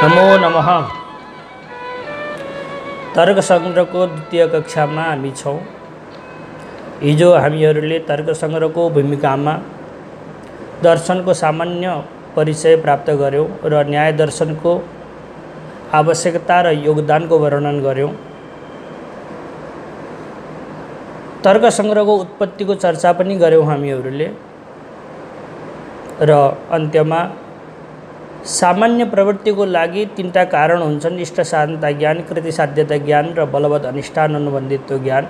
नमो नमः। तर्कसङ्ग्रहको द्वितीय कक्षामा हामी छौँ। हिजो हामीहरूले तर्कसङ्ग्रहको भूमिकामा दर्शनको सामान्य परिचय प्राप्त गर्यौँ र न्याय दर्शनको आवश्यकता र योगदानको वर्णन गर्यौँ। तर्कसङ्ग्रहको उत्पत्तिको चर्चा पनि गर्यौँ हामीहरूले र अन्त्यमा सामान्य प्रवृत्तिको लागि तीनटा कारण हुन्छन्: इष्ट साधनता ज्ञान, कृति साध्यता ज्ञान र बलवत् अनिष्ठान अनुबन्धित्व ज्ञान।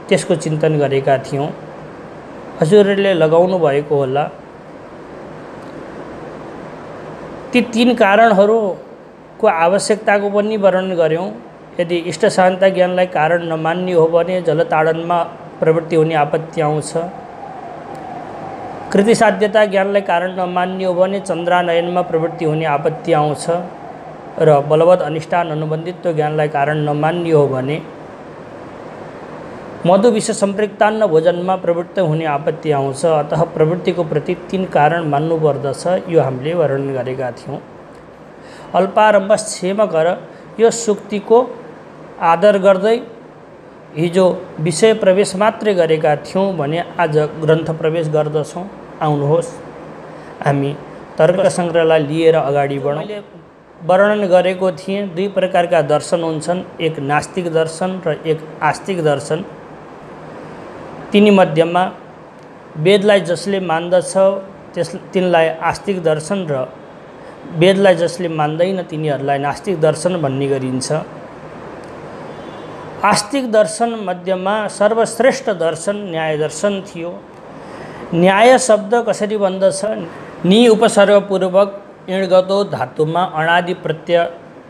त्यसको चिन्तन गरेका थियौँ। हजुरहरूले लगाउनु भएको होला। ती तीन कारणहरूको आवश्यकताको पनि वर्णन गर्यौँ। यदि इष्ट साधनता ज्ञानलाई कारण नमान्ने हो भने जलताडनमा प्रवृत्ति हुने आपत्ति आउँछ। कृति साध्यता ज्ञानलाई कारण नमान्ने हो भने चन्द्रानयनमा प्रवृत्ति हुने आपत्ति आउँछ र बलवत् अनिष्ठान अनुबन्धित्व ज्ञानलाई कारण नमान्ने हो भने मधु विष सम्पृक्तान्न भोजनमा प्रवृत्ति हुने आपत्ति आउँछ। अतः प्रवृत्तिको प्रति तीन कारण मान्नुपर्दछ, यो हामीले वर्णन गरेका थियौँ। अल्पारम्भ क्षेम कर, यो सुक्तिको आदर गर्दै हिजो विषय प्रवेश मात्रै गरेका थियौँ भने आज ग्रन्थ प्रवेश गर्दछौँ। आउनुहोस् हामी तर्कसङ्ग्रहलाई लिएर अगाडि बढौँ। मैले वर्णन गरेको थिएँ दुई प्रकारका दर्शन हुन्छन्, एक नास्तिक दर्शन र एक आस्तिक दर्शन। तिनी मध्येमा वेदलाई जसले मान्दछ तिनलाई आस्तिक दर्शन र वेदलाई जसले मान्दैन तिनीहरूलाई नास्तिक दर्शन भन्ने गरिन्छ। आस्तिक दर्शन मध्येमा सर्वश्रेष्ठ दर्शन न्याय दर्शन थियो। न्याय शब्द कसरी बन्दछ? नि उपसर्गपूर्वक इणगतो धातुमा अणादि प्रत्यय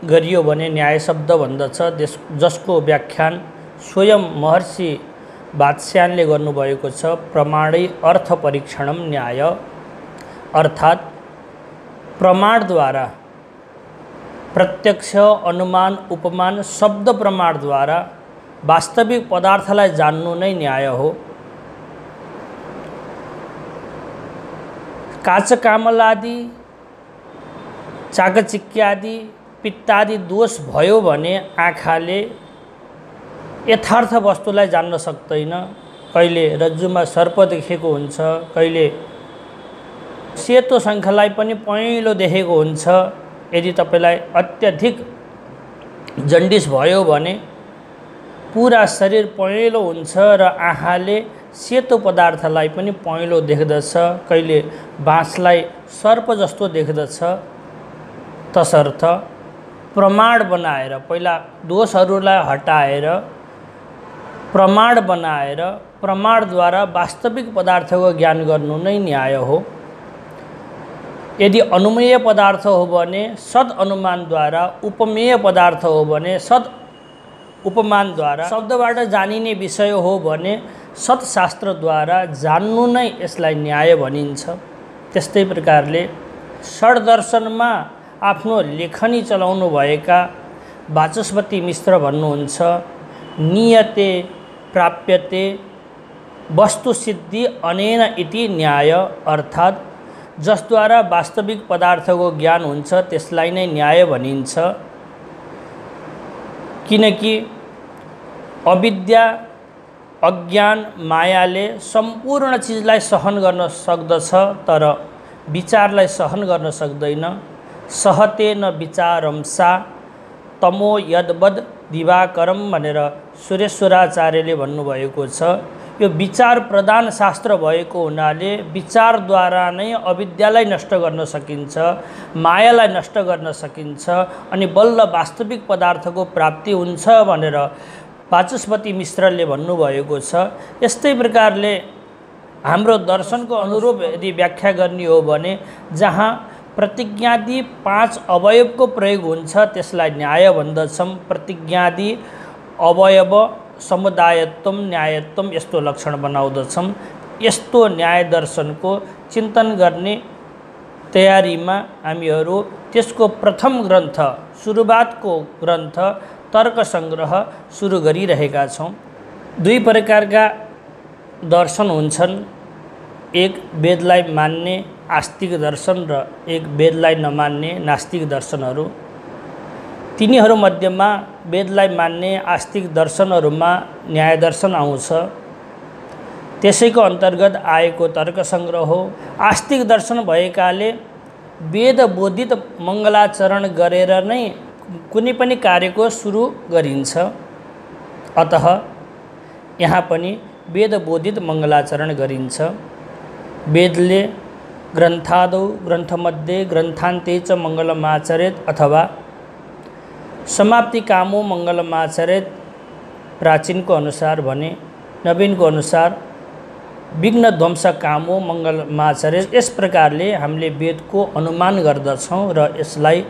गरियो भने न्याय शब्द बन्दछ, जसको व्याख्यान स्वयं महर्षि वात्स्यायनले गर्नुभएको छ। प्रमाणै अर्थ परीक्षणम न्याय, अर्थात् प्रमाणद्वारा प्रत्यक्ष, अनुमान, उपमान, शब्द प्रमाणद्वारा वास्तविक पदार्थलाई जान्नु नै न्याय हो। काचकामलादि, चाकचिक्यादि, पित्तादि दोष भयो भने आँखाले यथार्थ वस्तुलाई जान्न सक्दैन। कहिले रज्जुमा सर्प देखेको हुन्छ, कहिले सेतो शङ्खलाई पनि पहेँलो देखेको हुन्छ। यदि तपाईँलाई अत्यधिक जन्डिस भयो भने पुरा शरीर पहेँलो हुन्छ र आँखाले सेतो पदार्थलाई पनि पहेँलो देख्दछ, कहिले बाँसलाई सर्प जस्तो देख्दछ। तसर्थ प्रमाण बनाएर, पहिला दोषहरूलाई हटाएर प्रमाण बनाएर प्रमाणद्वारा वास्तविक पदार्थको ज्ञान गर्नु नै न्याय हो। यदि अनुमेय पदार्थ हो भने सद अनुमानद्वारा, उपमेय पदार्थ हो भने सद उपमानद्वारा, शब्दबाट जानिने विषय हो भने सत्शास्त्रद्वारा जान्नु नै यसलाई न्याय भनिन्छ। त्यस्तै प्रकारले षड्दर्शनमा आफ्नो लेखनी चलाउनु भएका वाचस्पति मिश्र भन्नुहुन्छ, नियते प्राप्यते वस्तुसिद्धि अनेन इति न्याय, अर्थात् जसद्वारा वास्तविक पदार्थको ज्ञान हुन्छ त्यसलाई नै न्याय भनिन्छ। किनकि अविद्या, अज्ञान, मायाले सम्पूर्ण चिजलाई सहन गर्न सक्दछ तर विचारलाई सहन गर्न सक्दैन। सहते न विचारंसा तमो यद्वद दिवाकरम भनेर सुरेश्वराचार्यले भन्नुभएको छ। यो विचार प्रधान शास्त्र भएको हुनाले विचारद्वारा नै अविद्यालाई नष्ट गर्न सकिन्छ, मायालाई नष्ट गर्न सकिन्छ अनि बल्ल वास्तविक पदार्थको प्राप्ति हुन्छ भनेर वाचस्पति मिश्रले भन्नुभएको छ। यस्तै प्रकारले हाम्रो दर्शनको अनुरूप यदि व्याख्या गर्ने हो भने जहाँ प्रतिज्ञादि 5 अवयवको प्रयोग हुन्छ त्यसलाई न्याय भन्दछौँ। प्रतिज्ञादि अवयव समुदायत्व, न्यायत्व यस्तो लक्षण बनाउँदछौँ। यस्तो न्याय दर्शनको चिन्तन गर्ने तयारीमा हामीहरू त्यसको प्रथम ग्रन्थ, सुरुवातको ग्रन्थ तर्कसङ्ग्रह सुरु गरिरहेका छौँ। दुई प्रकारका दर्शन हुन्छन्, एक वेदलाई मान्ने आस्तिक दर्शन र एक वेदलाई नमान्ने नास्तिक दर्शनहरू। तिनीहरू मध्येमा वेदलाई मान्ने आस्तिक दर्शनहरूमा न्याय दर्शन आउँछ। त्यसैको अन्तर्गत आएको तर्क सङ्ग्रह हो। आस्तिक दर्शन भएकाले वेद बोधित मङ्गलाचरण गरेर नै कुनै पनि कार्यको सुरु गरिन्छ। अतः यहाँ पनि वेद बोधित मङ्गलाचरण गरिन्छ। वेदले ग्रन्थादौ ग्रन्थमध्ये ग्रन्थान्ते च मङ्गलमाचरेत् अथवा समाप्ति कामो मङ्गलमाचरेत् प्राचीनको अनुसार भने नवीनको अनुसार विघ्न ध्वंस कामो मङ्गलमाचरेत्। यस प्रकारले हामीले वेदको अनुमान गर्दछौँ र यसलाई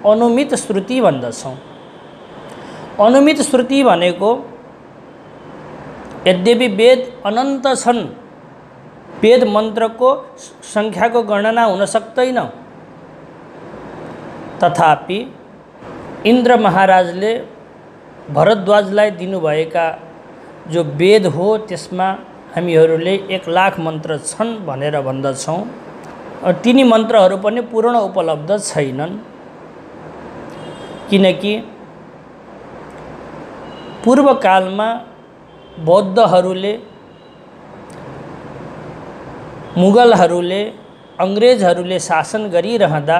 अनुमित श्रुति भन्दछौँ। अनुमित श्रुति भनेको यद्यपि वेद अनन्त छन्, वेद मन्त्रको सङ्ख्याको गणना हुन सक्दैन, तथापि इन्द्र महाराजले भरद्वाजलाई दिनुभएका जो वेद हो त्यसमा हामीहरूले 1,00,000 मन्त्र छन् भनेर भन्दछौँ। तिनी मन्त्रहरू पनि पूर्ण उपलब्ध छैनन्, किनकि पूर्वकालमा बौद्धहरूले, मुगलहरूले, अङ्ग्रेजहरूले शासन गरिरहँदा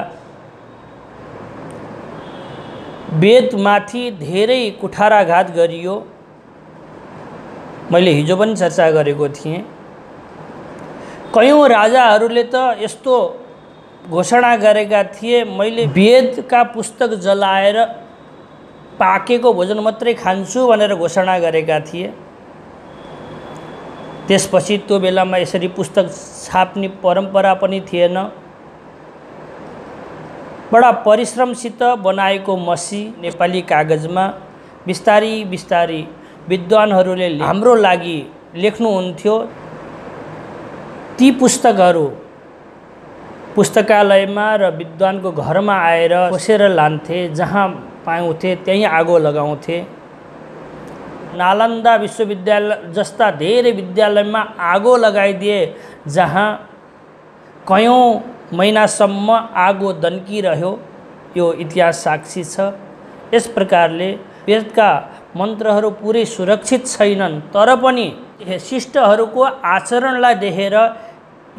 वेदमाथि धेरै कुठाराघात गरियो। मैले हिजो पनि चर्चा गरेको थिएँ। कयौँ राजाहरूले त यस्तो घोषणा गरेका थिए, मैले वेदका पुस्तक जलाएर पाकेको भोजन मात्रै खान्छु भनेर घोषणा गरेका थिए। त्यसपछि त्यो बेलामा यसरी पुस्तक छाप्ने परम्परा पनि थिएन। बडा परिश्रमसित बनाएको मसी नेपाली कागजमा बिस्तारी बिस्तारी विद्वानहरूले हाम्रो लागि लेख्नुहुन्थ्यो। ती पुस्तकहरू पुस्तकालयमा र विद्वानको घरमा आएर खोसेर लान्थे। जहाँ पाउँथे त्यहीँ आगो लगाउँथे। नालन्दा विश्वविद्यालय जस्ता धेरै विद्यालयमा आगो लगाइदिए, जहाँ कयौँ महिनासम्म आगो दन्किरह्यो। यो इतिहास साक्षी छ। यस प्रकारले वेदका मन्त्रहरू पुरै सुरक्षित छैनन्, तर पनि शिष्टहरूको आचरणलाई देखेर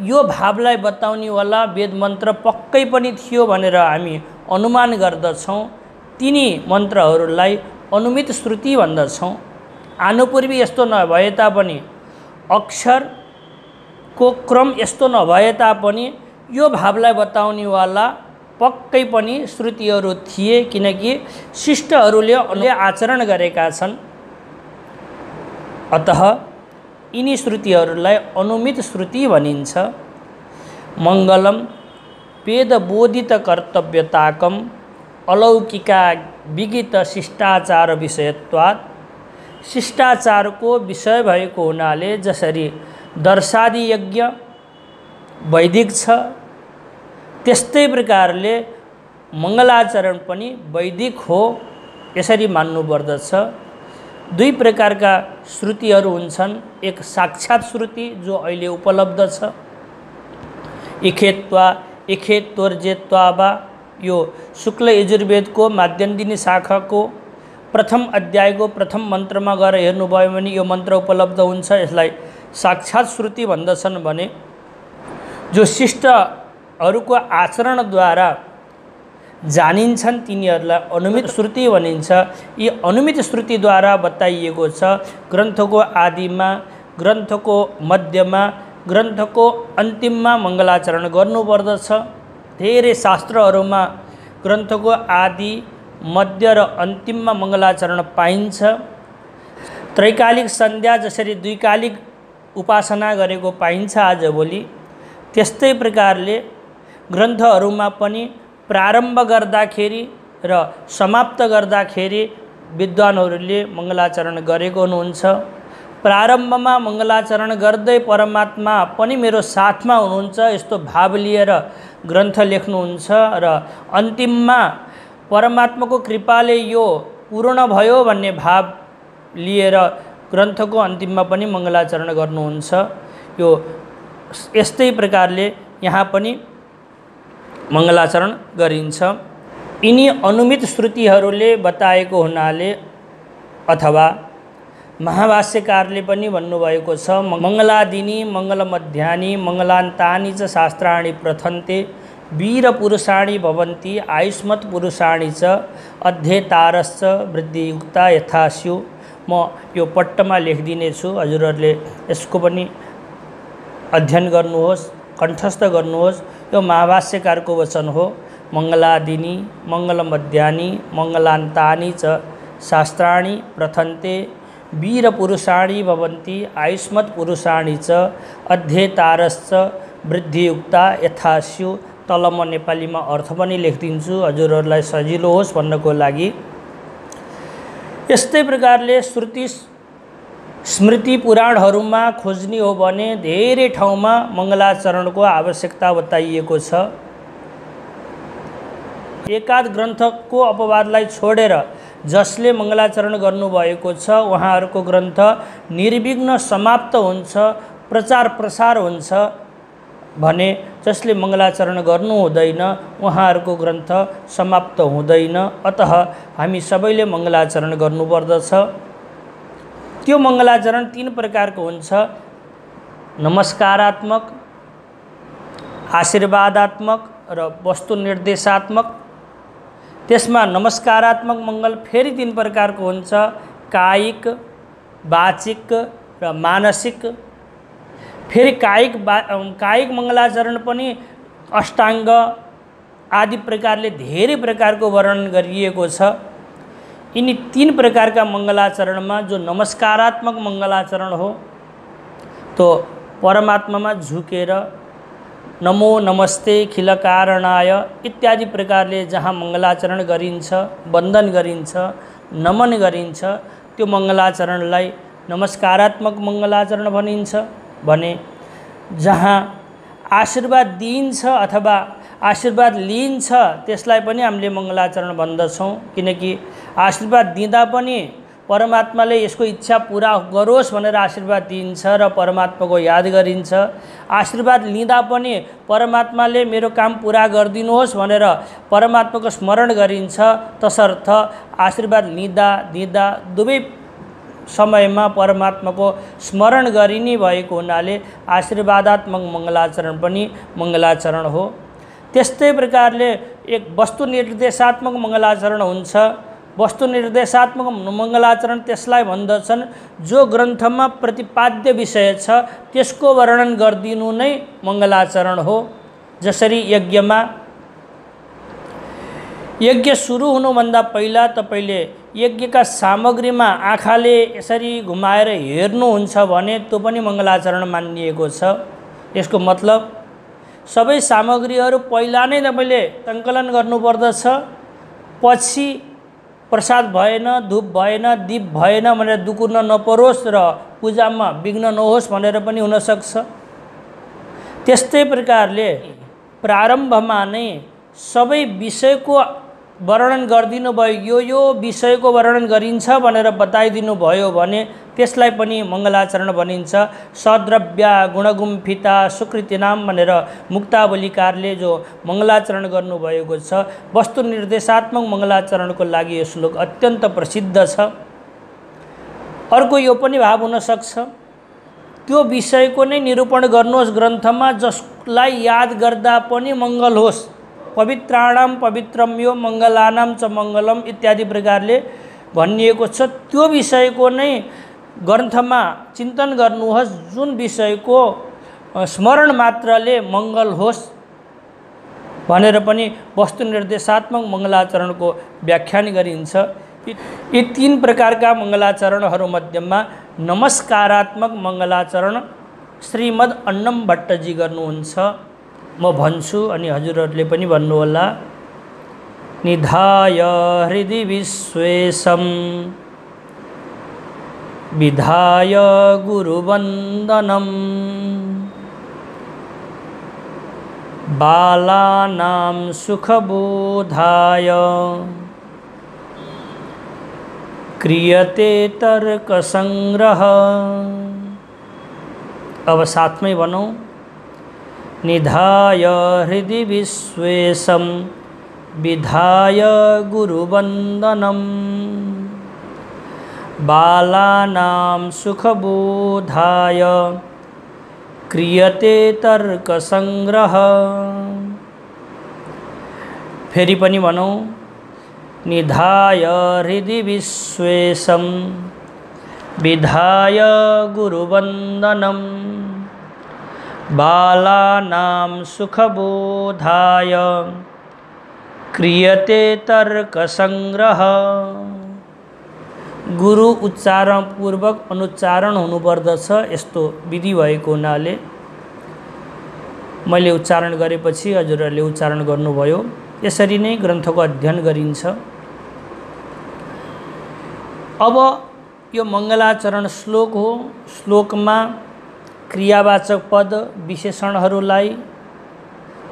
यो भावलाई बताउनेवाला वेद मन्त्र पक्कै पनि थियो भनेर हामी अनुमान गर्दछौँ। तिनी मन्त्रहरूलाई अनुमित श्रुति भन्दछौँ। आनुपूर्वी यस्तो नभए तापनि, अक्षरको क्रम यस्तो नभए तापनि यो भावलाई बताउनेवाला पक्कै पनि श्रुतिहरू थिए, किनकि शिष्टहरूले आचरण गरेका छन्। अतः यिनी श्रुतिहरूलाई अनुमित श्रुति भनिन्छ। मङ्गलम वेदबोधित कर्तव्यताकम अलौकिका विगित शिष्टाचार विषयत्वात्। शिष्टाचारको विषय भएको हुनाले जसरी दर्शादि यज्ञ वैदिक छ, त्यस्तै प्रकारले मङ्गलाचरण पनि वैदिक हो, यसरी मान्नुपर्दछ। दुई प्रकारका श्रुतिहरू हुन्छन्। एक साक्षात श्रुति जो अहिले उपलब्ध छ, इखेत्वा इखेत्वर्जेत्वा वा, यो शुक्ल यजुर्वेदको माध्यन्दिनी शाखाको प्रथम अध्यायको प्रथम मन्त्रमा गएर हेर्नुभयो भने यो मन्त्र उपलब्ध हुन्छ। यसलाई साक्षात श्रुति भन्दछन् भने जो शिष्टहरूको आचरणद्वारा जानिन्छन् तिनीहरूलाई अनुमित श्रुति भनिन्छ। यी अनुमित श्रुतिद्वारा बताइएको छ ग्रन्थको आदिमा, ग्रन्थको मध्यमा, ग्रन्थको अन्तिममा मङ्गलाचरण गर्नुपर्दछ। धेरै शास्त्रहरूमा ग्रन्थको आदि, मध्य र अन्तिममा मङ्गलाचरण पाइन्छ। त्रैकालिक सन्ध्या जसरी द्विकालिक उपासना गरेको पाइन्छ आजभोलि, त्यस्तै प्रकारले ग्रन्थहरूमा पनि प्रारम्भ गर्दाखेरि र समाप्त गर्दाखेरि विद्वानहरूले मङ्गलाचरण गरेको हुनुहुन्छ। प्रारम्भमा मङ्गलाचरण गर्दै परमात्मा पनि मेरो साथमा हुनुहुन्छ यस्तो भाव लिएर ग्रन्थ लेख्नुहुन्छ र अन्तिममा परमात्माको कृपाले यो पूर्ण भयो भन्ने भाव लिएर ग्रन्थको अन्तिममा पनि मङ्गलाचरण गर्नुहुन्छ। यो यस्तै प्रकारले यहाँ पनि मङ्गलाचरण गरिन्छ। यिनी अनुमित श्रुतिहरूले बताएको हुनाले अथवा महाभाष्यकारले पनि भन्नुभएको छ, मङ्गलादिनी मङ्गलमध्यानि मङ्गलान्तानि च शास्त्राणि प्रथन्ते वीरपुरुषाणि भवन्ति आयुष्मत् पुरुषाणि च अध्येतारश्च वृद्धियुक्ता यथा स्यु। म यो पट्टमा लेखिदिनेछु, हजुरहरूले यसको पनि अध्ययन गर्नुहोस्, कण्ठस्थ गर्नुहोस्। यो महाभाष्यकारको वचन हो। मङ्गलादिनी मङ्गलमध्यानि मङ्गलान्तानि च शास्त्राणि प्रथन्ते वीरपुरुषाणि भवन्ति आयुष्मत् पुरुषाणि च अध्येतारश्च वृद्धियुक्ता यथा स्यु। तल म नेपालीमा अर्थ पनि लेखिदिन्छु हजुरहरूलाई सजिलो होस् भन्नको लागि। यस्तै प्रकारले श्रुति स्मृति पुराणहरूमा खोज्ने हो भने धेरै ठाउँमा मङ्गलाचरणको आवश्यकता बताइएको छ। एकाध ग्रन्थको अपवादलाई छोडेर जसले मङ्गलाचरण गर्नुभएको छ उहाँहरूको ग्रन्थ निर्विघ्न समाप्त हुन्छ, प्रचार प्रसार हुन्छ भने जसले मङ्गलाचरण गर्नु हुँदैन उहाँहरूको ग्रन्थ समाप्त हुँदैन। अतः हामी सबैले मङ्गलाचरण गर्नुपर्दछ। त्यो मङ्गलाचरण 3 प्रकारको हुन्छ, नमस्कारात्मक, आशीर्वादात्मक र वस्तु निर्देशात्मक। त्यसमा नमस्कारात्मक मङ्गल फेरि 3 प्रकारको हुन्छ, कायिक, वाचिक र मानसिक। फेरि कायिक मङ्गलाचरण पनि अष्टाङ्ग आदि प्रकारले धेरै प्रकारको वर्णन गरिएको छ। यिनी 3 प्रकारका मङ्गलाचरणमा जो नमस्कारात्मक मङ्गलाचरण हो तो परमात्मामा झुकेर नमो नमस्ते खिल कारणाय इत्यादि प्रकारले जहाँ मङ्गलाचरण गरिन्छ, वन्दन गरिन्छ, नमन गरिन्छ, त्यो मङ्गलाचरणलाई नमस्कारात्मक मङ्गलाचरण भनिन्छ। भने जहाँ आशीर्वाद दिइन्छ अथवा आशीर्वाद लिइन्छ त्यसलाई पनि हामीले मङ्गलाचरण भन्दछौँ, किनकि आशीर्वाद दिँदा पनि परमात्माले यसको इच्छा पुरा गरोस् भनेर आशीर्वाद दिन्छ र परमात्माको याद गरिन्छ। आशीर्वाद लिँदा पनि परमात्माले मेरो काम पुरा गरिदिनुहोस् भनेर परमात्माको स्मरण गरिन्छ। तसर्थ आशीर्वाद लिँदा दिँदा दुवै समयमा परमात्माको स्मरण गरिने भएको हुनाले आशीर्वादात्मक मङ्गलाचरण पनि मङ्गलाचरण हो। त्यस्तै प्रकारले एक वस्तु निर्देशात्मक मङ्गलाचरण हुन्छ। वस्तु निर्देशात्मक मङ्गलाचरण त्यसलाई भन्दछन् जो ग्रन्थमा प्रतिपाद्य विषय छ त्यसको वर्णन गरिदिनु नै मङ्गलाचरण हो। जसरी यज्ञ सुरु हुनुभन्दा पहिला तपाईले यज्ञका सामग्रीमा आँखाले यसरी घुमाएर हेर्नुहुन्छ भने त्यो पनि मङ्गलाचरण मानिएको छ। यसको मतलब सबै सामग्रीहरू पहिला नै तपाईले सङ्कलन गर्नुपर्दछ, पछि प्रसाद भएन, धूप भएन, दीप भएन भनेर दुकुर्न नपरोस् र पूजामा विघ्न नहोस् भनेर पनि हुन सक्छ। त्यस्तै प्रकारले प्रारम्भमा नै सबै विषयको वर्णन गरिदिनु भयो, यो विषयको वर्णन गरिन्छ भनेर बताइदिनु भयो भने त्यसलाई पनि मङ्गलाचरण भनिन्छ। सद्रव्या गुणगुम्फिता सुकृतिनाम भनेर मुक्तावलीकारले जो मङ्गलाचरण गर्नुभएको छ, वस्तु निर्देशात्मक मङ्गलाचरणको लागि यो श्लोक अत्यन्त प्रसिद्ध छ। अर्को यो पनि भाव हुन सक्छ, त्यो विषयको नै निरूपण गर्नुहोस् ग्रन्थमा जसलाई याद गर्दा पनि मङ्गल होस्। पवित्राणाम पवित्रम यो मङ्गलानाम च मङ्गलम इत्यादि प्रकारले भनिएको छ। त्यो विषयको नै ग्रन्थमा चिन्तन गर्नुहोस् जुन विषयको स्मरण मात्रले मङ्गल होस् भनेर पनि वस्तु निर्देशात्मक मङ्गलाचरणको व्याख्यान गरिन्छ। यी 3 प्रकारका मङ्गलाचरणहरू मध्येमा नमस्कारात्मक मङ्गलाचरण श्रीमद् अन्नम भट्टजी गर्नुहुन्छ। म भन्छु अनि हजुरहरूले पनि भन्नुहोला। निधाय हृदि विश्वेशं विधाय गुरुवन्दनं बालानां सुखबोधाय क्रियते तर्कसंग्रह। अब साथ में भनौं, निधाय हृदि विश्वेशं विधाय गुरुवन्दनं बालानां सुखबोधाय क्रियते तर्कसंग्रह। फेरि पनि भनौँ, निधाय हृदि विश्वेशं विधाय गुरुवन्दनं बालानां सुखबोधाय क्रियते तर्कसंग्रह। गुरु उच्चारणपूर्वक अनुच्चारण हुनुपर्दछ। यस्तो विधि भएको हुनाले मैले उच्चारण गरेपछि हजुरहरूले उच्चारण गर्नुभयो। यसरी नै ग्रन्थको अध्ययन गरिन्छ। अब यो मङ्गलाचरण श्लोक हो। श्लोकमा क्रियावाचक पद विशेषणहरूलाई,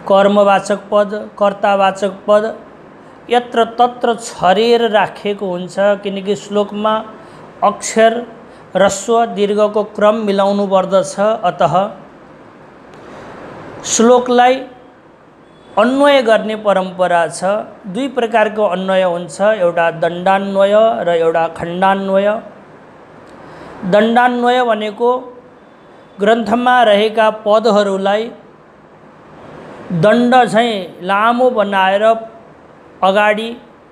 कर्मवाचक पद, कर्तावाचक पद यत्र तत्र छरेर राखेको हुन्छ, किनकि श्लोकमा अक्षर ह्रस्व दीर्घको क्रम मिलाउनु पर्दछ। अतः श्लोकलाई अन्वय गर्ने परम्परा छ। दुई प्रकारको अन्वय हुन्छ, एउटा दण्डान्वय र एउटा खण्डान्वय। दण्डान्वय भनेको ग्रन्थमा रहेका पदहरूलाई दण्ड झैँ लामो बनाएर अगाडि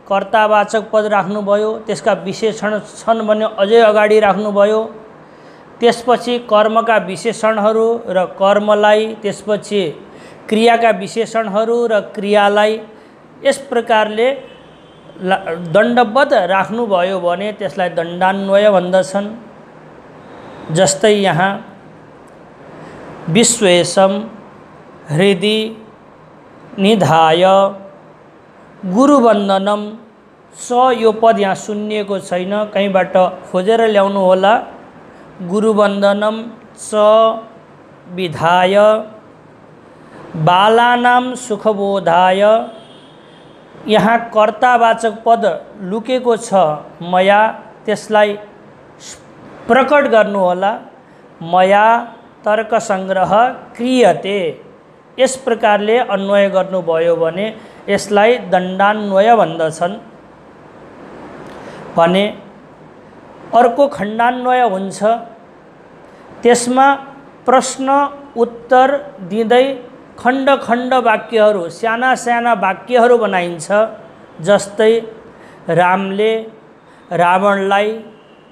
कर्तावाचक पद राख्नुभयो, त्यसका विशेषण छन् भने अझै अगाडि राख्नुभयो, त्यसपछि कर्मका विशेषणहरू र कर्मलाई, त्यसपछि क्रियाका विशेषणहरू र क्रियालाई यस प्रकारले दण्डबद्ध राख्नुभयो भने त्यसलाई दण्डान्वय भन्दछन्। जस्तै यहाँ विश्वेशं हृदि निधाय गुरुवन्दनं, स यो पद यहाँ सुनिएको छैन, कहीँबाट खोजेर ल्याउनु होला। गुरुवन्दनं स विधाय बालानां सुखबोधाय, यहाँ कर्तावाचक पद लुकेको छ मया, त्यसलाई प्रकट गर्नु होला। मया तर्कसंग्रह क्रियते, यस प्रकारले अन्वय गर्नुभयो भने यसलाई दण्डान्वय भन्दछन्। भने अर्को खण्डान्वय हुन्छ। त्यसमा प्रश्न उत्तर दिँदै खण्ड खण्ड वाक्यहरू, साना साना वाक्यहरू बनाइन्छ। जस्तै रामले रावणलाई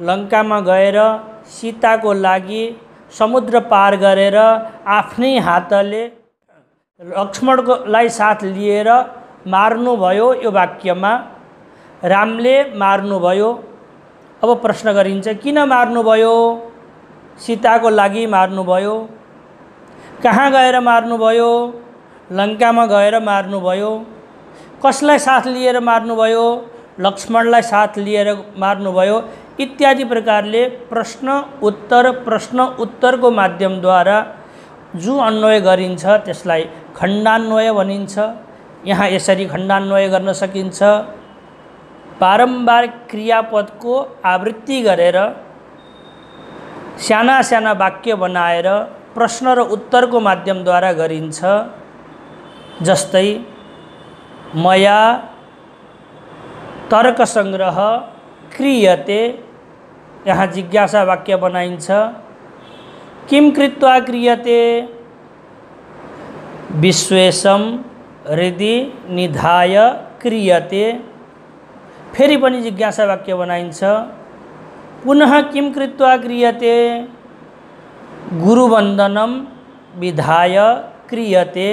लङ्कामा गएर सीताको लागि समुद्र पार गरेर आफ्नै हातले लक्ष्मणलाई साथ लिएर मार्नुभयो। यो वाक्यमा रामले मार्नुभयो। अब प्रश्न गरिन्छ, किन मार्नुभयो? सीताको लागि मार्नुभयो। कहाँ गएर मार्नुभयो? लङ्कामा गएर मार्नुभयो। कसलाई साथ लिएर मार्नुभयो? लक्ष्मणलाई साथ लिएर मार्नुभयो। इत्यादि प्रकारले प्रश्न उत्तरको माध्यमद्वारा जो अन्वय गरिन्छ त्यसलाई खण्डान्वय भनिन्छ। यहाँ यसरी खण्डान्वय गर्न सकिन्छ। बारम्बार क्रियापदको आवृत्ति गरेर साना साना वाक्य बनाएर प्रश्न र उत्तरको माध्यमद्वारा गरिन्छ। जस्तै मया तर्कसंग्रह क्रियते, यहाँ जिज्ञासा वाक्य बनाइन्छ। किम कृत्वा क्रियते? विश्वेशं हृदि निधाय क्रियते। फेरि पनि जिज्ञासा वाक्य बनाइन्छ। पुनः किम कृत्वा क्रियते? गुरुवन्दनं विधाय क्रियते।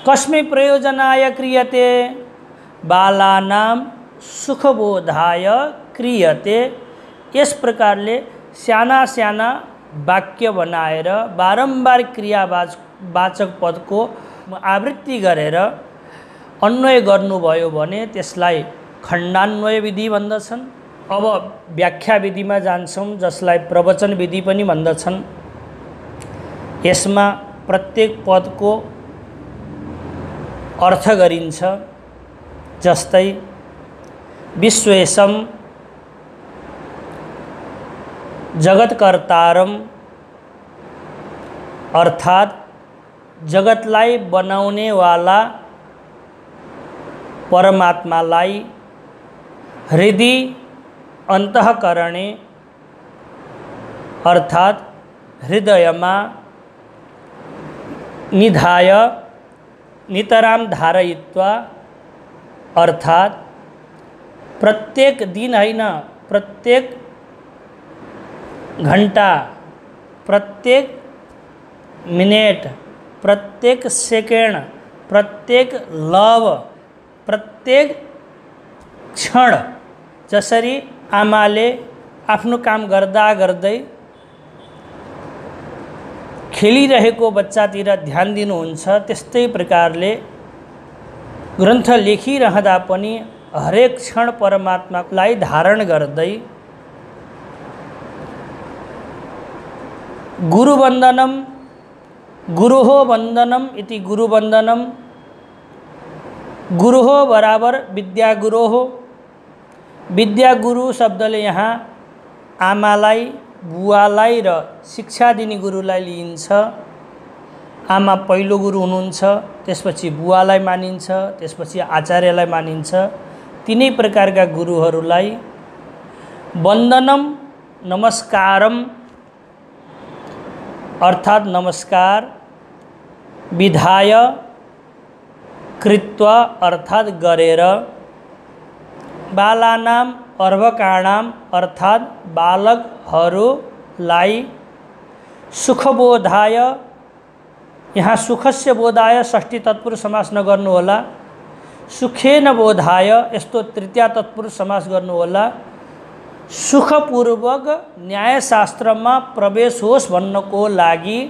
कस्मै प्रयोजनाय क्रियते? बालानां सुखबोधाय क्रियते। यस प्रकारले साना साना वाक्य बनाएर बारम्बार क्रियावाचक पदको आवृत्ति गरेर अन्वय गर्नुभयो भने त्यसलाई खण्डान्वय विधि भन्दछन्। अब व्याख्या विधिमा जान्छौँ, जसलाई प्रवचन विधि पनि भन्दछन्। यसमा प्रत्येक पदको अर्थ गरिन्छ। जस्तै विश्वेशं जगत्कर्तारं, अर्थात् जगतलाई बनाउनेवाला परमात्मालाई हृदय अन्तःकरणे अर्थात् हृदयमा निधाय नितराम धारयित्वा अर्थात् प्रत्येक दिन हैन प्रत्येक घंटा प्रत्येक मिनेट प्रत्येक सेकेंड प्रत्येक लव प्रत्येक क्षण जसरी आमाले आफ्नो काम गर्दा गर्दै खेलिरहेको बच्चातिर ध्यान दिनुहुन्छ त्यस्तै प्रकारले ग्रन्थ लेखिरहँदा पनि हरेक क्षण परमात्मालाई धारण गर्दै गुरुवन्दनम गुरुः वन्दनम इति गुरुवन्दनम गुरुः बराबर विद्यागुरुः विद्यागुरु शब्दले यहाँ आमालाई बुवालाई र शिक्षा दिने गुरुलाई लिइन्छ। आमा पहिलो गुरु हुनुहुन्छ, त्यसपछि बुवालाई मानिन्छ, त्यसपछि आचार्यलाई मानिन्छ। तीनै प्रकारका गुरुहरूलाई वन्दनम नमस्कारम अर्थात् नमस्कार विधाय कृत्वा अर्थात् गरेर बालानाम अर्भकाणाम अर्थात् बालकहरूलाई सुखबोधाय यहाँ सुखस्य बोधाय षष्ठी तत्पुरुष समास नगर्नु होला, सुखेन बोधाय यस्तो तृतीया तत्पुरुष समास गर्नु होला। सुखपूर्वक न्यायशास्त्रमा प्रवेश होस् भन्नको लागि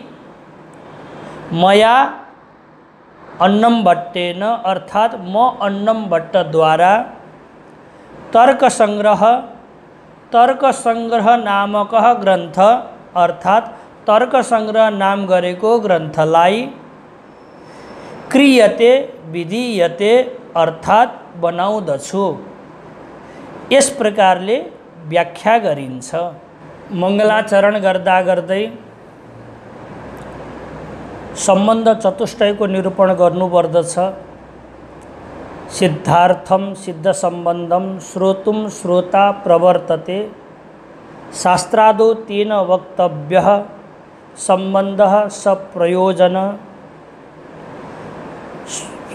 मया अन्नम भट्टेन अर्थात् म अन्नम भट्टद्वारा तर्क संग्रह नामक ग्रन्थ अर्थात् तर्क संग्रह नाम गरेको ग्रन्थलाई क्रियते विधीयते अर्थात् बनाउँदछु यस प्रकारले व्याख्या गरिन्छ। मङ्गलाचरण गर्दा गर्दै सम्बन्ध चतुष्टयको निरूपण गर्नुपर्दछ। सिद्धार्थम सिद्ध सम्बन्धम श्रोतुम श्रोता प्रवर्तते शास्त्रादो तेन वक्तव्यः सम्बन्धः सप्रयोजन।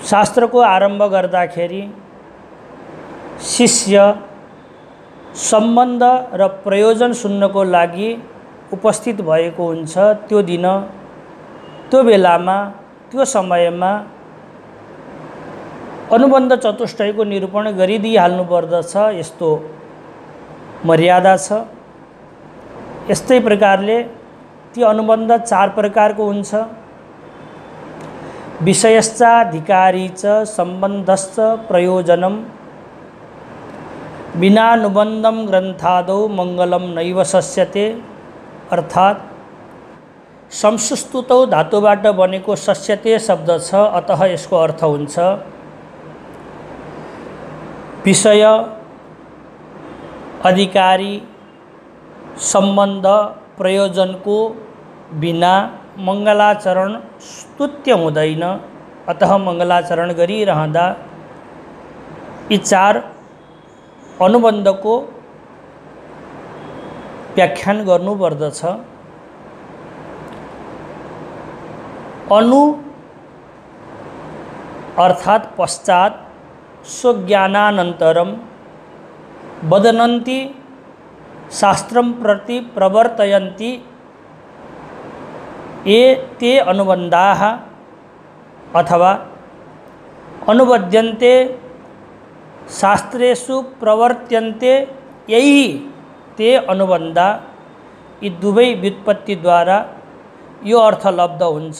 शास्त्रको आरम्भ गर्दाखेरि शिष्य सम्बन्ध र प्रयोजन सुन्नको लागि उपस्थित भएको हुन्छ। त्यो दिन त्यो बेलामा त्यो समयमा अनुबन्ध चतुष्टयको निरूपण गरिदिइहाल्नु पर्दछ, यस्तो मर्यादा छ। यस्तै प्रकारले ती अनुबन्ध चार प्रकारको हुन्छ। विषयश्चाधिकारी च सम्बन्धश्च प्रयोजनम विनानुबन्धम ग्रन्थादौ मङ्गलम नैव सस्यते अर्थात् संसुस्तुतौ धातुबाट बनेको सस्यते शब्द छ, अतः यसको अर्थ हुन्छ विषय अधिकारी सम्बन्ध प्रयोजनको बिना मङ्गलाचरण स्तुत्य हुँदैन। अतः मङ्गलाचरण गरिरहँदा यी चार अनुबन्धको व्याख्यान गर्नुपर्दछ। अनु अर्थात् पश्चात स्वज्ञानानन्तरम वदन्ति शास्त्रं प्रति प्रवर्तयन्ति ये ते अनुबन्धाः अथवा अनुबध्यन्ते शास्त्रेषु प्रवर्त्यन्ते यही ते अनुबन्धा। यी दुवै व्युत्पत्तिद्वारा यो अर्थ लब्ध हुन्छ।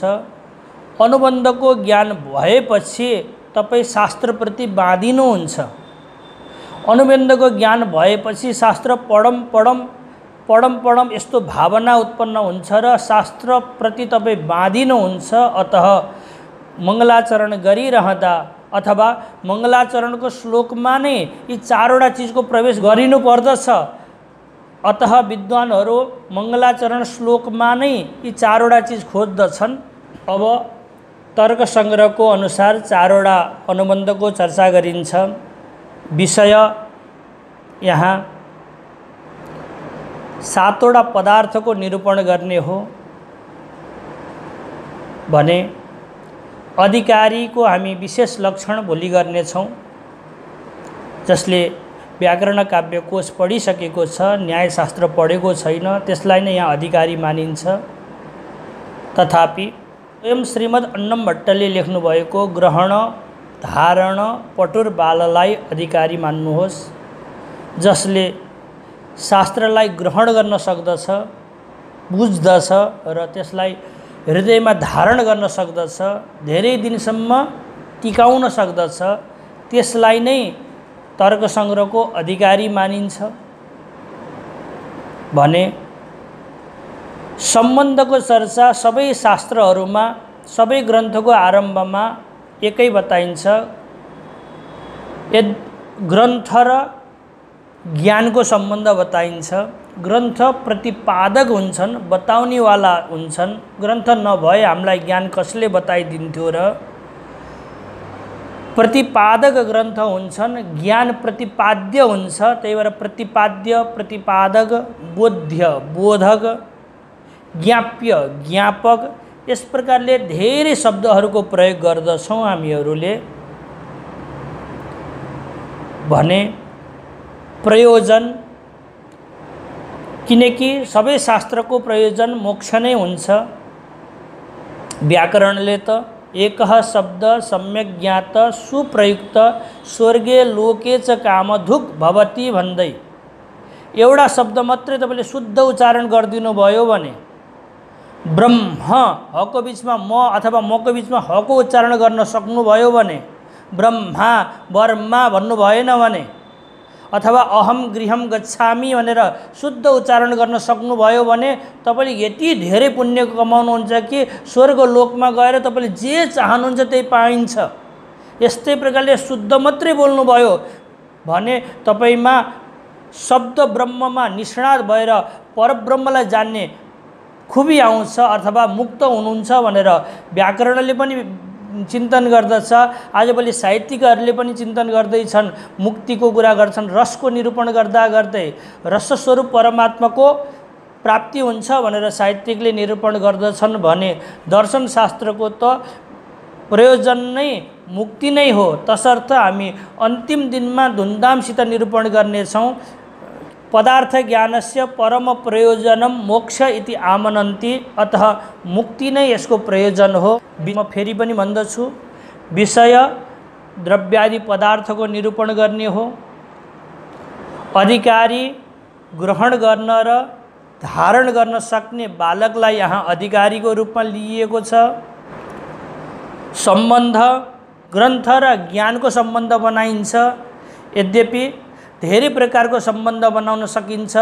अनुबन्धको ज्ञान भएपछि तपाईँ शास्त्रप्रति बाँधिनुहुन्छ। अनुबन्धको ज्ञान भएपछि शास्त्र पढौँ यस्तो भावना उत्पन्न हुन्छ र शास्त्रप्रति तपाईँ बाँधिनुहुन्छ। अतः मङ्गलाचरण गरिरहँदा अथवा मङ्गलाचरणको श्लोकमा नै यी चारवटा चिजको प्रवेश गरिनु पर्दछ। अतः विद्वानहरू मङ्गलाचरण श्लोकमा नै यी चारवटा चिज खोज्दछन्। अब तर्क संग्रहको अनुसार चारवटा अनुबन्धको चर्चा गरिन्छ। विषय यहाँ सातवटा पदार्थको निरूपण गर्ने हो भने अधिकारीको हामी विशेष लक्षण भोलि गर्नेछौँ। जसले व्याकरण काव्य कोश पढिसकेको छ, न्यायशास्त्र पढेको छैन, त्यसलाई नै यहाँ अधिकारी मानिन्छ। तथापि स्वयं श्रीमद् अन्नम भट्टले लेख्नुभएको ग्रहण धारण पटुर बाललाई अधिकारी मान्नुहोस्, जसले शास्त्रलाई ग्रहण गर्न सक्दछ, बुझ्दछ र त्यसलाई हृदयमा धारण गर्न सक्दछ, धेरै दिनसम्म टिकाउन सक्दछ, त्यसलाई नै तर्क संग्रहको अधिकारी मानिन्छ। भने सम्बन्धको चर्चा सबै शास्त्रहरूमा, सबै ग्रन्थको आरम्भमा एकै बताइन्छ। ग्रन्थ र ज्ञानको सम्बन्ध बताइन्छ। ग्रन्थ प्रतिपादक हुन्छन्, बताउनेवाला हुन्छन्। ग्रन्थ नभए हामीलाई ज्ञान कसले बताइदिन्थ्यो र? प्रतिपादक ग्रन्थ हुन्छन्, ज्ञान प्रतिपाद्य हुन्छ। त्यही भएर प्रतिपाद्य, प्रतिपादक, बोध्य, बोधक, ज्ञाप्य, ज्ञापक, यस प्रकारले धेरै शब्दहरूको प्रयोग गर्दछौँ हामीहरूले। भने प्रयोजन, किनकि सबै शास्त्रको प्रयोजन मोक्ष नै हुन्छ। व्याकरणले त एकः शब्द सम्यक ज्ञात सुप्रयुक्त स्वर्गे लोके च कामधुक भवति भन्दै एउटा शब्द मात्रै तपाईँले शुद्ध उच्चारण गरिदिनु भयो भने, ब्रह्म हको बिचमा म अथवा मको बिचमा हको उच्चारण गर्न सक्नुभयो भने, ब्रह्मा वर्मा भन्नु भएन भने, अथवा अहम गृहम गच्छामि भनेर शुद्ध उच्चारण गर्न सक्नुभयो भने तपाईँले यति धेरै पुण्य कमाउनुहुन्छ कि स्वर्ग लोकमा गएर तपाईँले जे चाहनुहुन्छ त्यही पाइन्छ। यस्तै प्रकारले शुद्ध मात्रै बोल्नुभयो भने तपाईँमा शब्द ब्रह्ममा निष्णात भएर परब्रह्मलाई जान्ने खुबी आउँछ अथवा मुक्त हुनुहुन्छ भनेर व्याकरणले पनि चिन्तन गर्दछ। आजभोलि साहित्यिकहरूले पनि चिन्तन गर्दैछन्, मुक्तिको कुरा गर्छन्। रसको निरूपण गर्दा गर्दै रसस्वरूप परमात्माको प्राप्ति हुन्छ भनेर साहित्यिकले निरूपण गर्दछन्। भने दर्शनशास्त्रको त प्रयोजन नै मुक्ति नै हो। तसर्थ हामी अन्तिम दिनमा धुमधामसित निरूपण गर्नेछौँ। पदार्थ ज्ञानस्य परम प्रयोजनम मोक्ष इति आमनन्ति, अतः मुक्ति नै यसको प्रयोजन हो। म फेरि पनि भन्दछु, विषय द्रव्यादि पदार्थको निरूपण गर्ने हो। अधिकारी ग्रहण गर्न र धारण गर्न सक्ने बालकलाई यहाँ अधिकारीको रूपमा लिइएको छ। सम्बन्ध ग्रन्थ र ज्ञानको सम्बन्ध बनाइन्छ। यद्यपि धेरै प्रकारको सम्बन्ध बनाउन सकिन्छ।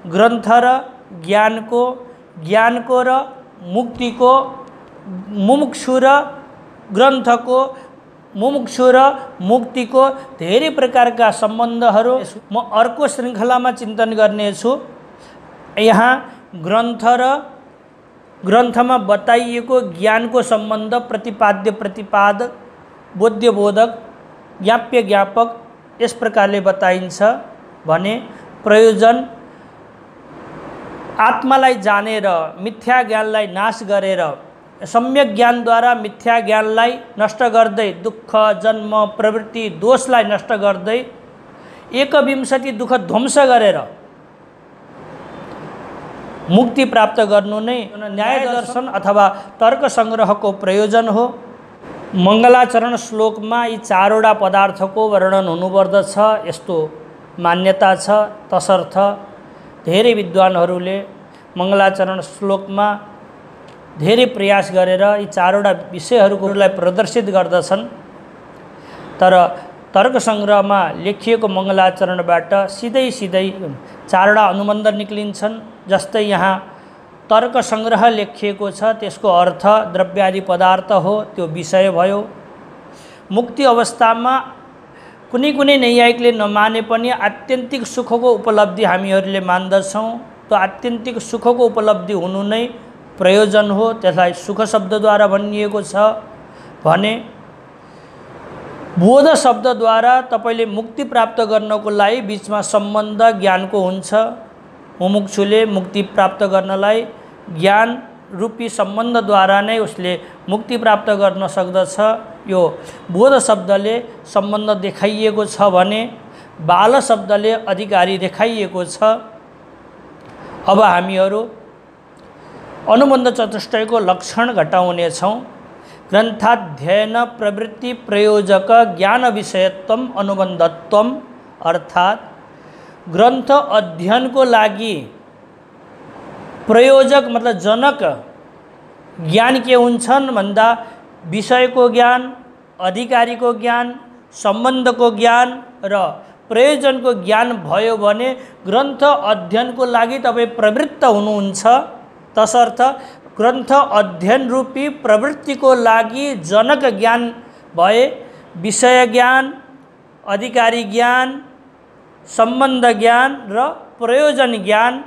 ग्रन्थ र ज्ञानको, ज्ञानको र मुक्तिको, मुमुक्षु र ग्रन्थको, मुमुक्षु र मुक्तिको धेरै प्रकारका सम्बन्धहरू म अर्को श्रृङ्खलामा चिन्तन गर्नेछु। यहाँ ग्रन्थ र ग्रन्थमा बताइएको ज्ञानको सम्बन्ध प्रतिपाद्य प्रतिपादक, बोध्य बोधक, ज्ञाप्य ज्ञापक यस प्रकारले बताइन्छ। भने प्रयोजन आत्मालाई जानेर मिथ्या ज्ञानलाई नाश गरेर, सम्यक ज्ञानद्वारा मिथ्या ज्ञानलाई नष्ट गर्दै, दुःख जन्म प्रवृत्ति दोषलाई नष्ट गर्दै, 21 दुःख ध्वंस गरेर मुक्ति प्राप्त गर्नु नै न्याय दर्शन अथवा तर्क संग्रहको प्रयोजन हो। मङ्गलाचरण श्लोकमा यी चारवटा पदार्थको वर्णन हुनुपर्दछ, यस्तो मान्यता छ। तसर्थ धेरै विद्वानहरूले मङ्गलाचरण श्लोकमा धेरै प्रयास गरेर यी चारवटा विषयहरूलाई प्रदर्शित गर्दछन्। तर तर्क संग्रहमा लेखिएको मङ्गलाचरणबाट सिधै चारवटा अनुबन्ध निक्लिन्छन्। जस्तै यहाँ तर्क संग्रह लेखिएको छ, त्यसको अर्थ द्रव्यादि पदार्थ हो, त्यो विषय भयो। मुक्ति अवस्थामा कुनै कुनै नैयायिकले नमाने पनि आत्यन्तिक सुखको उपलब्धि हामीहरूले मान्दछौँ। त्यो आत्यन्तिक सुखको उपलब्धि हुनु नै प्रयोजन हो। त्यसलाई सुख शब्दद्वारा भनिएको छ। भने बोध शब्दद्वारा तपाईले मुक्ति प्राप्त गर्नको लागि बीचमा सम्बन्ध ज्ञानको हुन्छ। मुमुक्षुले मुक्ति प्राप्त गर्नलाई ज्ञान रूपी सम्बन्धद्वारा नै उसले मुक्ति प्राप्त गर्न सक्दछ। यो बोध शब्दले सम्बन्ध देखाइएको छ भने बाल शब्दले अधिकारी देखाइएको छ। अब हामीहरू अनुबन्ध चतुष्टयको लक्षण घटाउने छौं। ग्रन्थाध्ययन प्रवृत्ति प्रयोजक ज्ञान विषयत्वम अनुबन्धत्वम, अर्थात् ग्रन्थ अध्ययनको लागि प्रयोजक मतलब जनक ज्ञान के हुन्छन् भन्दा विषयको ज्ञान, अधिकारीको ज्ञान, सम्बन्धको ज्ञान र प्रयोजनको ज्ञान भयो भने ग्रन्थ अध्ययनको लागि तपाई प्रवृत्त हुनुहुन्छ। तसर्थ ग्रन्थ अध्ययन रूपी प्रवृत्तिको लागि जनक ज्ञान भए विषय ज्ञान, अधिकारी ज्ञान, सम्बन्ध ज्ञान र प्रयोजन ज्ञान।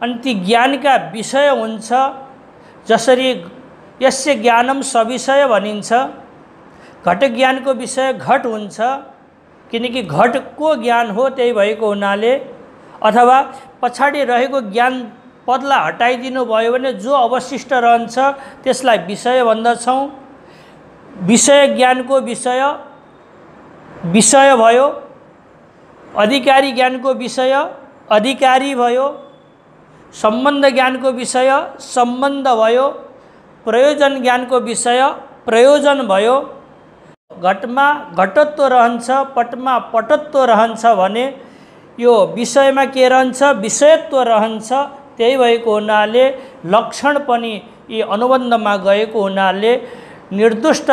अनि ती ज्ञानका विषय हुन्छ। जसरी यस्य ज्ञानम सविषय भनिन्छ। घट ज्ञानको विषय घट हुन्छ किनकि घटको ज्ञान हो, त्यही भएको हुनाले। अथवा पछाडि रहेको ज्ञान पदलाई हटाइदिनु भयो भने जो अवशिष्ट रहन्छ त्यसलाई विषय भन्दछौँ। विषय ज्ञानको विषय विषय भयो, अधिकारी ज्ञानको विषय अधिकारी भयो, सम्बन्ध ज्ञानको विषय सम्बन्ध भयो, प्रयोजन ज्ञानको विषय प्रयोजन भयो। घटमा घटत्व रहन्छ, पटमा पटत्व रहन्छ भने यो विषयमा के रहन्छ? विषयत्व रहन्छ। त्यही भएको हुनाले लक्षण पनि यी अनुबन्धमा गएको हुनाले निर्दिष्ट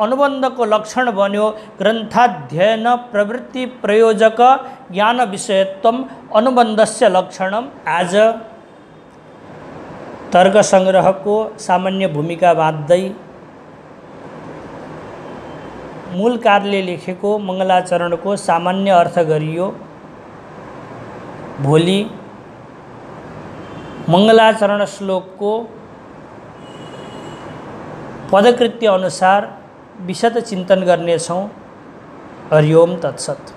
अनुबन्धको लक्षण बन्यो ग्रन्थाध्ययन प्रवृत्ति प्रयोजक ज्ञान विषयत्वम अनुबन्धस्य लक्षणम। आज तर्क संग्रहको सामान्य भूमिका बाँध्दै मूलकारले लेखेको मङ्गलाचरणको सामान्य अर्थ गरियो। भोलि मङ्गलाचरण श्लोकको पदकृत्य अनुसार विशद चिन्तन गर्नेछौँ। हरि ओम तत्सत।